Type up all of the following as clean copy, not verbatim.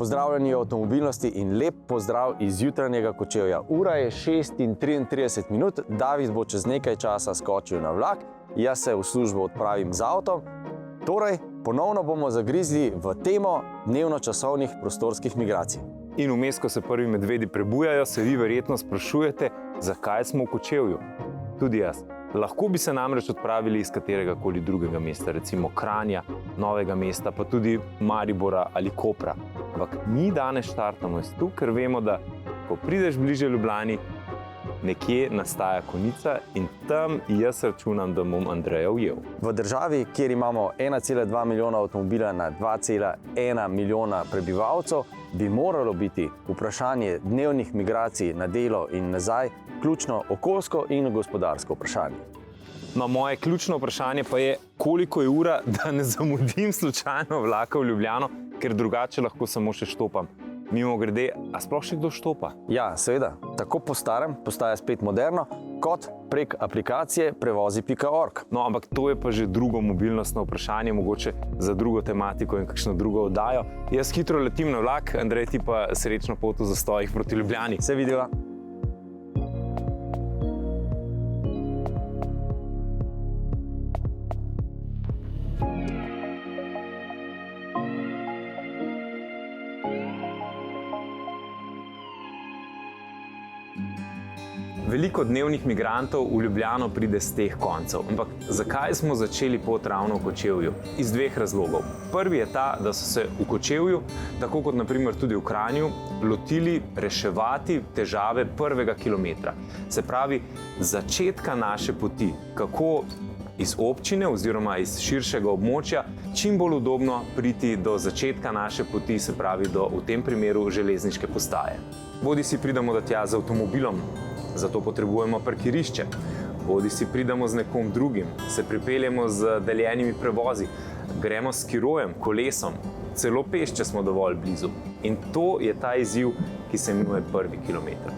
Pozdravljeni avtomobilnosti in lep pozdrav iz jutranjega Kočevja. Ura je 6:33, David bo čez nekaj časa skočil na vlak, jaz se v službo odpravim z avtom. Torej, ponovno bomo zagrizli v temo dnevno-časovnih prostorskih migracij. In vmes, ko se prvi medvedi prebujajo, se vi verjetno sprašujete, zakaj smo v Kočevju. Tudi jaz. Lahko bi se namreč odpravili iz katerega koli drugega mesta, recimo Kranja, Novega mesta, pa tudi Maribora ali Kopra. Ampak mi danes štartamo iz tu, ker vemo, da ko prideš bliže Ljubljani, nekje nastaja konica in tam jaz računam, da bom Andreja ujel. V državi, kjer imamo 1,2 milijona avtomobila na 2,1 milijona prebivalcev, bi moralo biti vprašanje dnevnih migracij na delo in nazaj ključno okoljsko in gospodarsko vprašanje. No, moje ključno vprašanje pa je, koliko je ura, da ne zamudim slučajno vlaka v Ljubljano, ker drugače lahko samo še štopam. Mimogrede, a sploh še kdo štopa? Ja, seveda. Tako po starem postaja spet moderno, kot prek aplikacije prevozi.org. No, ampak to je pa že drugo mobilnostno vprašanje, mogoče za drugo tematiko in kakšno drugo oddajo. Jaz hitro letim na vlak, Andrej, ti pa srečno pot v zastojih proti Ljubljani. Se vidiva. Veliko dnevnih migrantov v Ljubljano pride z teh koncev. Ampak zakaj smo začeli pot ravno v Kočevju? Iz dveh razlogov. Prvi je ta, da so se v Kočevju, tako kot naprimer tudi v Kranju, lotili reševati težave prvega kilometra. Se pravi, začetka naše poti, kako iz občine oziroma iz širšega območja čim bolj udobno priti do začetka naše poti, se pravi do, v tem primeru, železniške postaje. Bodisi pridemo do tja z avtomobilom, zato potrebujemo parkirišče. Bodisi pridemo z nekom drugim, se pripeljemo z deljenimi prevozi, gremo s skirojem, kolesom, celo peš, če smo dovolj blizu. In to je ta izziv, ki se imenuje prvi kilometer.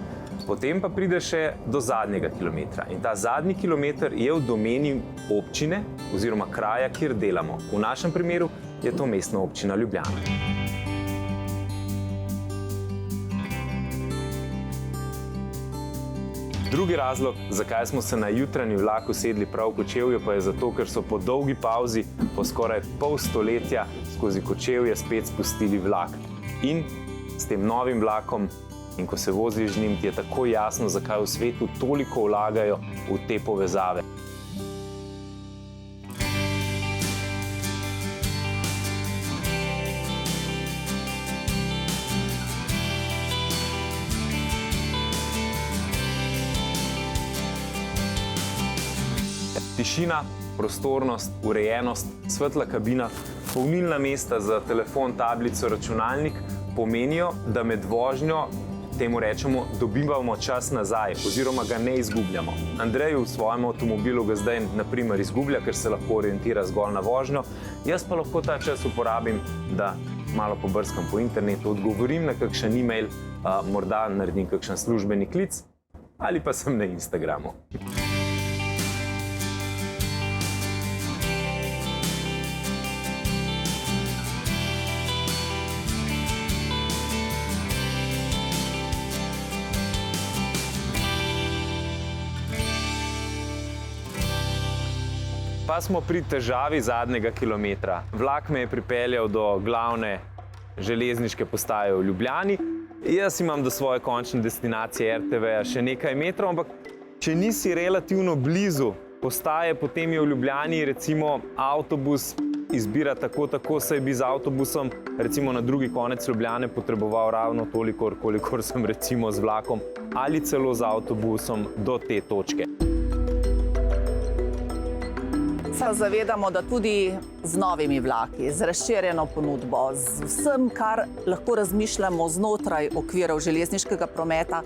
Potem pa pride še do zadnjega kilometra. In ta zadnji kilometer je v domeni občine oziroma kraja, kjer delamo. V našem primeru je to Mestna občina Ljubljana. Drugi razlog, zakaj smo se na jutranji vlak usedli prav v Kočevju, pa je zato, ker so po dolgi pavzi, po skoraj pol stoletja, skozi Kočevje spet spustili vlak. In s tem novim vlakom, in ko se voziš z njim, ti je tako jasno, zakaj v svetu toliko vlagajo v te povezave. Tišina, prostornost, urejenost, svetla kabina, polnilna mesta za telefon, tablico, računalnik pomenijo, da med vožnjo, temu rečemo, dobivamo čas nazaj oziroma ga ne izgubljamo. Andrej v svojem avtomobilu ga zdaj naprimer izgublja, ker se lahko orientira zgolj na vožnjo. Jaz pa lahko ta čas uporabim, da malo pobrskam po internetu, odgovorim na kakšen e-mail, morda naredim kakšen službeni klic ali pa sem na Instagramu. Pa smo pri težavi zadnjega kilometra. Vlak me je pripeljal do glavne železniške postaje v Ljubljani. Jaz imam do svoje končne destinacije RTV še nekaj metrov, ampak če nisi relativno blizu postaje, potem je v Ljubljani recimo avtobus izbira tako, saj bi z avtobusom recimo na drugi konec Ljubljane potreboval ravno toliko, kolikor sem recimo z vlakom ali celo z avtobusom do te točke. Se zavedamo, da tudi z novimi vlaki, z razširjeno ponudbo, z vsem, kar lahko razmišljamo znotraj okvirov železniškega prometa,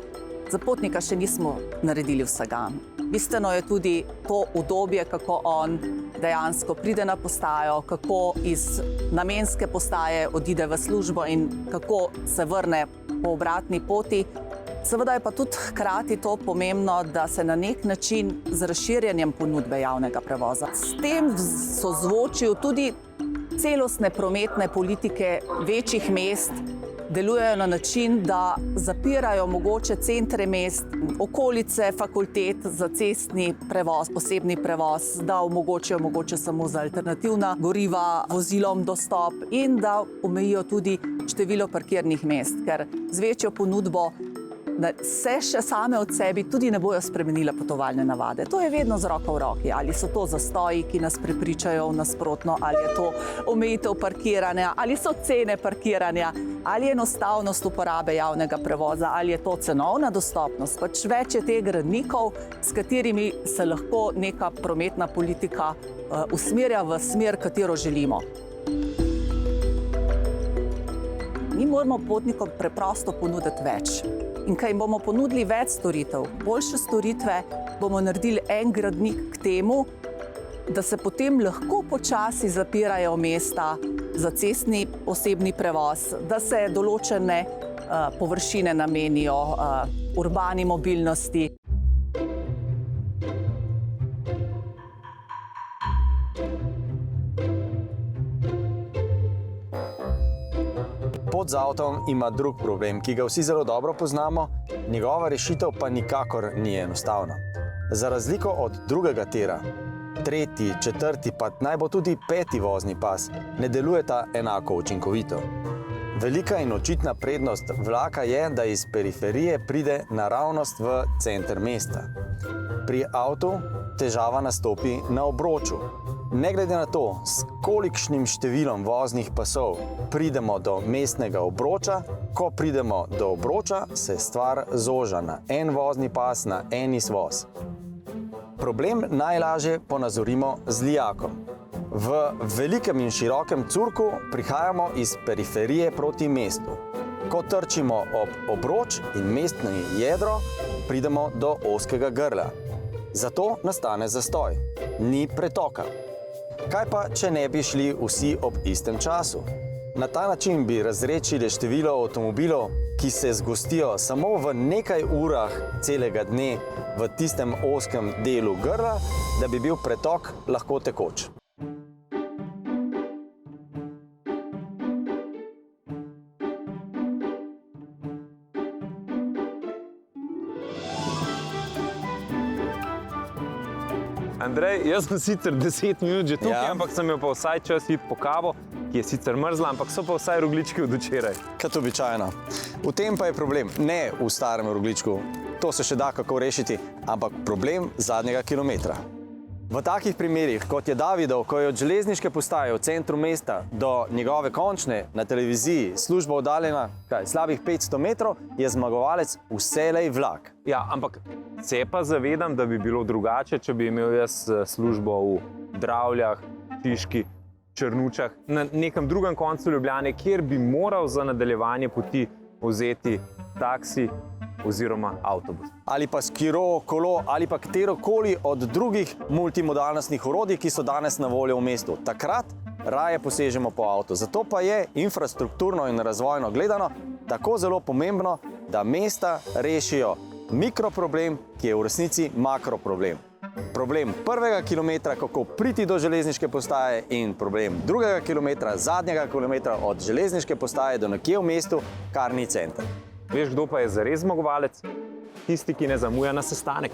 za potnika še nismo naredili vsega. Bistveno je tudi to udobje, kako on dejansko pride na postajo, kako iz namenske postaje odide v službo in kako se vrne po obratni poti. Seveda je pa tudi hkrati to pomembno, da se na nek način z razširjanjem ponudbe javnega prevoza. S tem sozvočijo tudi celostne prometne politike večjih mest delujejo na način, da zapirajo mogoče centre mest, okolice fakultet za cestni prevoz, osebni prevoz, da omogočijo mogoče samo za alternativna goriva vozilom dostop in da omejijo tudi število parkirnih mest, ker z večjo ponudbo se še same od sebi tudi ne bojo spremenile potovalne navade. To je vedno z roko v roki. Ali so to zastoji, ki nas prepričajo v nasprotno, ali je to omejitev parkiranja, ali so cene parkiranja, ali je enostavnost uporabe javnega prevoza, ali je to cenovna dostopnost. Pač več je teh gradnikov, s katerimi se lahko neka prometna politika usmerja v smer, katero želimo. Mi moramo potnikom preprosto ponuditi več. In kaj jim bomo ponudili več storitev, boljše storitve, bomo naredili en gradnik k temu, da se potem lahko počasi zapirajo mesta za cestni osebni prevoz, da se določene površine namenijo urbani mobilnosti. Pot z avtom ima drug problem, ki ga vsi zelo dobro poznamo, njegova rešitev pa nikakor ni enostavna. Za razliko od drugega tira, tretji, četrti pa naj bo tudi peti vozni pas, ne delujeta enako učinkovito. Velika in očitna prednost vlaka je, da iz periferije pride naravnost v center mesta. Pri avtu težava nastopi na obroču. Ne glede na to, s kolikšnim številom voznih pasov pridemo do mestnega obroča, ko pridemo do obroča, se stvar zoža na en vozni pas, na en izvoz. Problem najlažje ponazorimo z lijakom. V velikem in širokem curku prihajamo iz periferije proti mestu. Ko trčimo ob obroč in mestno jedro, pridemo do ozkega grla. Zato nastane zastoj. Ni pretoka. Kaj pa, če ne bi šli vsi ob istem času? Na ta način bi razredčili število avtomobilov, ki se zgostijo samo v nekaj urah celega dne v tistem ozkem delu grla, da bi bil pretok lahko tekoč. Andrej, jaz sem sicer 10 minut že tukaj, ampak sem imel pa vsaj čas iti po kavo, ki je sicer mrzla, ampak so pa vsaj rogljički od včeraj. Kot običajno. V tem pa je problem, ne v starem rogljičku, to se še da kako rešiti, ampak problem zadnjega kilometra. V takih primerih, kot je Davidov, ko je od železniške postaje v centru mesta do njegove končne na televiziji služba oddaljena slabih 500 metrov, je zmagovalec vselej vlak. Ja, ampak se pa zavedam, da bi bilo drugače, če bi imel jaz službo v Dravljah, Šiški, Črnučah, na nekem drugem koncu Ljubljane, kjer bi moral za nadaljevanje poti vzeti taksi oziroma avtobus. Ali pa skiro, kolo ali pa katerokoli od drugih multimodalnostnih orodij, ki so danes na voljo v mestu. Takrat raje posežemo po avtu. Zato pa je infrastrukturno in razvojno gledano tako zelo pomembno, da mesta rešijo mikroproblem, ki je v resnici makroproblem. Problem prvega kilometra, kako priti do železniške postaje, in problem drugega kilometra, zadnjega kilometra od železniške postaje do nekje v mestu, kar ni center. Veš, kdo pa je zares zmagovalec? Tisti, ki ne zamuja na sestanek.